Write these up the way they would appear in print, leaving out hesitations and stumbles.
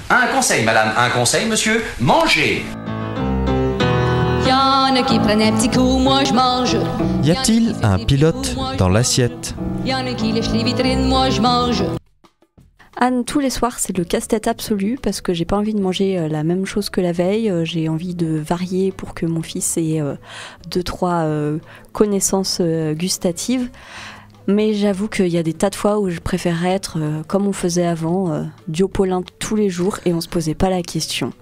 Un conseil, madame, un conseil, monsieur, mangez. Y'en a qui prennent un petit coup, moi je mange. Y a-t-il un pilote dans l'assiette ? Y'en a qui lèchent les vitrines, moi je mange. Anne, tous les soirs, c'est le casse-tête absolu parce que j'ai pas envie de manger la même chose que la veille. J'ai envie de varier pour que mon fils ait 2-3 connaissances gustatives. Mais j'avoue qu'il y a des tas de fois où je préférerais être comme on faisait avant, Diopolin tous les jours et on se posait pas la question.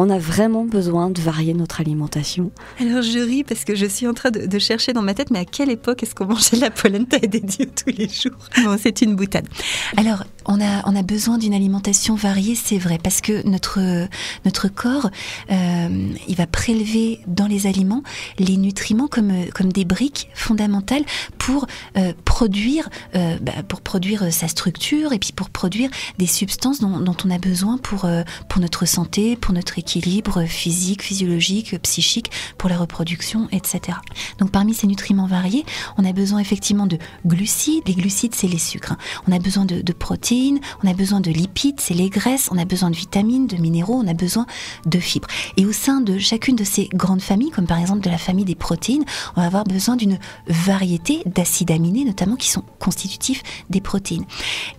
On a vraiment besoin de varier notre alimentation. Alors je ris parce que je suis en train de chercher dans ma tête, mais à quelle époque est-ce qu'on mangeait de la polenta et des dieux tous les jours ? Bon, c'est une boutade. Alors, on a besoin d'une alimentation variée, c'est vrai, parce que notre corps, il va prélever dans les aliments les nutriments comme des briques fondamentales pour produire sa structure et puis pour produire des substances dont on a besoin pour notre santé, pour notre équilibre physique, physiologique, psychique, pour la reproduction, etc. Donc parmi ces nutriments variés, on a besoin effectivement de glucides. Les glucides, c'est les sucres. On a besoin de protéines, on a besoin de lipides, c'est les graisses, on a besoin de vitamines, de minéraux, on a besoin de fibres. Et au sein de chacune de ces grandes familles, comme par exemple de la famille des protéines, on va avoir besoin d'une variété d'acides aminés, notamment qui sont constitutifs des protéines.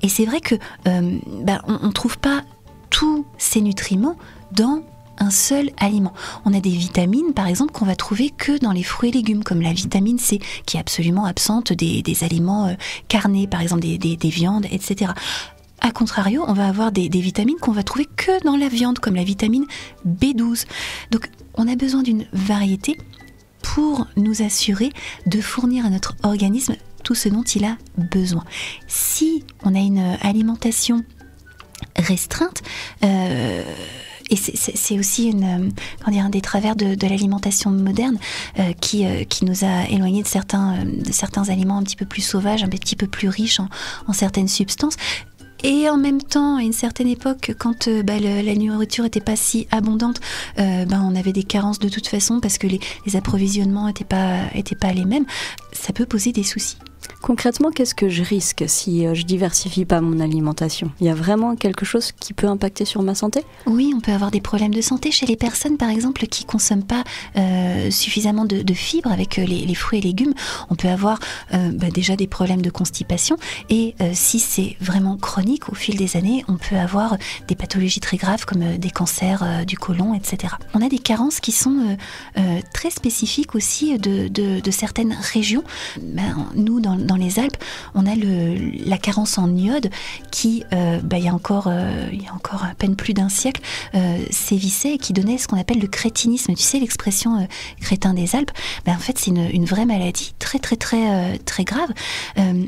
Et c'est vrai que on ne trouve pas tous ces nutriments dans un seul aliment. On a des vitamines, par exemple, qu'on va trouver que dans les fruits et légumes, comme la vitamine C, qui est absolument absente des aliments carnés, par exemple des viandes, etc. A contrario, on va avoir des vitamines qu'on va trouver que dans la viande, comme la vitamine B12. Donc, on a besoin d'une variété pour nous assurer de fournir à notre organisme tout ce dont il a besoin. Si on a une alimentation restreinte, et c'est aussi un des travers de l'alimentation moderne qui nous a éloignés de certains aliments un petit peu plus sauvages, un petit peu plus riches en certaines substances. Et en même temps, à une certaine époque, quand la nourriture n'était pas si abondante, on avait des carences de toute façon parce que les approvisionnements n'étaient pas les mêmes. Ça peut poser des soucis. Concrètement, qu'est-ce que je risque si je diversifie pas mon alimentation ? Il y a vraiment quelque chose qui peut impacter sur ma santé ? Oui, on peut avoir des problèmes de santé chez les personnes, par exemple, qui consomment pas suffisamment de fibres avec les fruits et légumes. On peut avoir déjà des problèmes de constipation et si c'est vraiment chronique, au fil des années, on peut avoir des pathologies très graves comme des cancers du côlon, etc. On a des carences qui sont très spécifiques aussi de certaines régions. Nous, dans les Alpes, on a la carence en iode qui, il y a encore à peine plus d'un siècle, sévissait et qui donnait ce qu'on appelle le crétinisme. Tu sais, l'expression crétin des Alpes, en fait, c'est une vraie maladie très, très, très, très grave.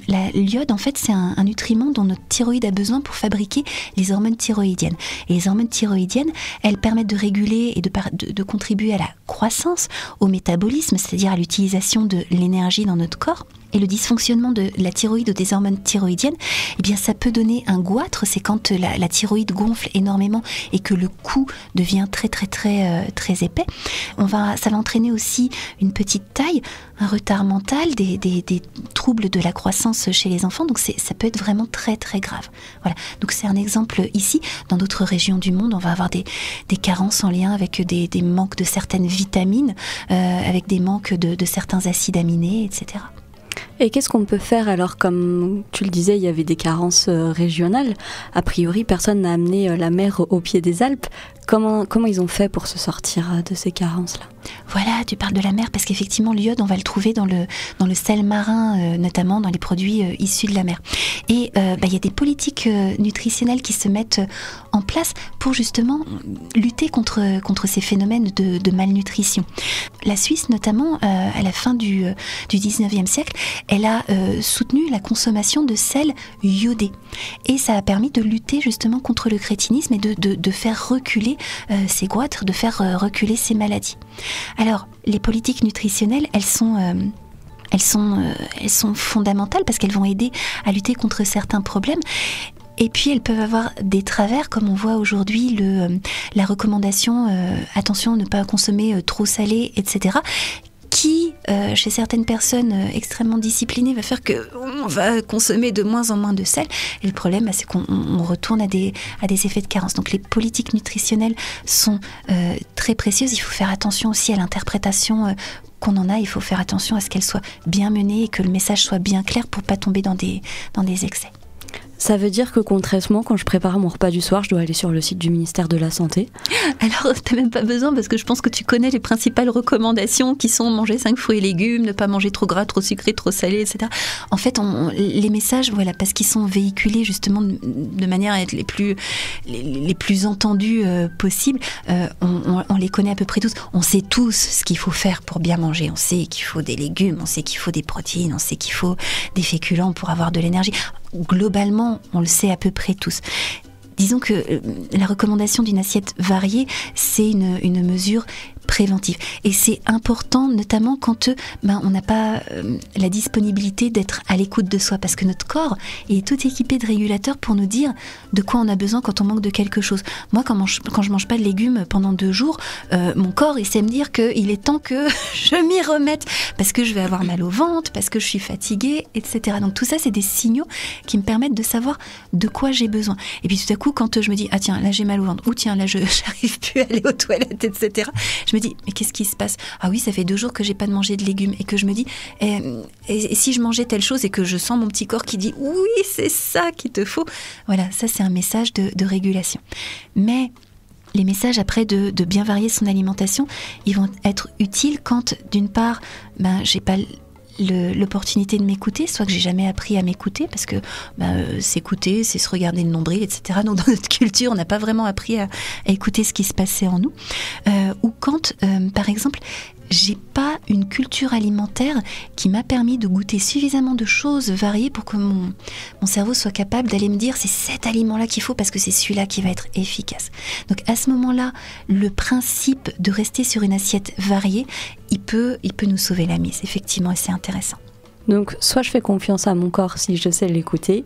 L'iode, en fait, c'est un nutriment dont notre thyroïde a besoin pour fabriquer les hormones thyroïdiennes. Et les hormones thyroïdiennes, elles permettent de réguler et de contribuer à la croissance, au métabolisme, c'est-à-dire à l'utilisation de l'énergie dans notre corps. Et le dysfonctionnement de la thyroïde ou des hormones thyroïdiennes, ça peut donner un goitre. C'est quand la thyroïde gonfle énormément et que le cou devient très très très très épais. Ça va entraîner aussi une petite taille, un retard mental, des troubles de la croissance chez les enfants. Donc ça peut être vraiment très très grave. Voilà. Donc c'est un exemple ici. Dans d'autres régions du monde, on va avoir des carences en lien avec des manques de certaines vitamines, avec des manques de certains acides aminés, etc. Et qu'est-ce qu'on peut faire alors, comme tu le disais, il y avait des carences régionales. A priori, personne n'a amené la mer au pied des Alpes. Comment ils ont fait pour se sortir de ces carences-là ? Voilà, tu parles de la mer parce qu'effectivement l'iode, on va le trouver dans le sel marin, notamment dans les produits issus de la mer. Et y a des politiques nutritionnelles qui se mettent en place pour justement lutter contre ces phénomènes de malnutrition. La Suisse, notamment, à la fin du 19e siècle, elle a soutenu la consommation de sel iodé. Et ça a permis de lutter justement contre le crétinisme et de faire reculer ces goitres, de faire reculer ces maladies. Alors, les politiques nutritionnelles, elles sont fondamentales parce qu'elles vont aider à lutter contre certains problèmes. Et puis elles peuvent avoir des travers, comme on voit aujourd'hui la recommandation attention, ne pas consommer trop salé, etc., qui, chez certaines personnes extrêmement disciplinées, va faire que on va consommer de moins en moins de sel. Et le problème, c'est qu'on retourne à des effets de carence. Donc les politiques nutritionnelles sont très précieuses. Il faut faire attention aussi à l'interprétation qu'on en a. Il faut faire attention à ce qu'elle soit bien menée et que le message soit bien clair pour pas tomber dans des excès. Ça veut dire que concrètement, quand je prépare mon repas du soir, je dois aller sur le site du ministère de la Santé? Alors, t'as même pas besoin, parce que je pense que tu connais les principales recommandations qui sont manger 5 fruits et légumes, ne pas manger trop gras, trop sucré, trop salé, etc. En fait, les messages, voilà, parce qu'ils sont véhiculés justement de manière à être les plus entendus possibles, on les connaît à peu près tous. On sait tous ce qu'il faut faire pour bien manger. On sait qu'il faut des légumes, on sait qu'il faut des protéines, on sait qu'il faut des féculents pour avoir de l'énergie. Globalement, on le sait à peu près tous. Disons que la recommandation d'une assiette variée, c'est une mesure préventive. Et c'est important, notamment quand on n'a pas la disponibilité d'être à l'écoute de soi, parce que notre corps est tout équipé de régulateurs pour nous dire de quoi on a besoin quand on manque de quelque chose. Moi, quand je mange pas de légumes pendant 2 jours, mon corps, il sait me dire qu'il est temps que je m'y remette, parce que je vais avoir mal au ventre, parce que je suis fatiguée, etc. Donc tout ça, c'est des signaux qui me permettent de savoir de quoi j'ai besoin. Et puis tout à coup, quand je me dis, ah tiens, là j'ai mal au ventre, ou tiens, là j'arrive plus à aller aux toilettes, etc. Je me dis, mais qu'est-ce qui se passe? Ah oui, ça fait 2 jours que j'ai pas mangé de légumes, et que je me dis, et si je mangeais telle chose, et que je sens mon petit corps qui dit, oui, c'est ça qu'il te faut. Voilà, ça c'est un message de régulation. Mais les messages après de bien varier son alimentation, ils vont être utiles quand, d'une part, j'ai pas l'opportunité de m'écouter, soit que j'ai jamais appris à m'écouter, parce que s'écouter, c'est se regarder le nombril, etc. Donc dans notre culture, on n'a pas vraiment appris à écouter ce qui se passait en nous. Ou quand, par exemple, j'ai pas une culture alimentaire qui m'a permis de goûter suffisamment de choses variées pour que mon cerveau soit capable d'aller me dire c'est cet aliment-là qu'il faut parce que c'est celui-là qui va être efficace. Donc à ce moment-là, le principe de rester sur une assiette variée, il peut nous sauver la mise, effectivement, et c'est intéressant. Donc soit je fais confiance à mon corps si je sais l'écouter,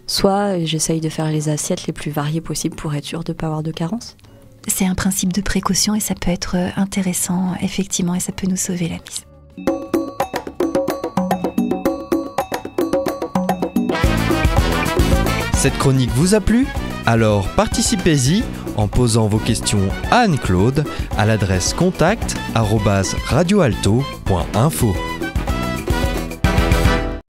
soit j'essaye de faire les assiettes les plus variées possibles pour être sûr de ne pas avoir de carence. C'est un principe de précaution et ça peut être intéressant, effectivement, et ça peut nous sauver la mise. Cette chronique vous a plu ? Alors participez-y en posant vos questions à Anne-Claude à l'adresse contact@radioalto.info.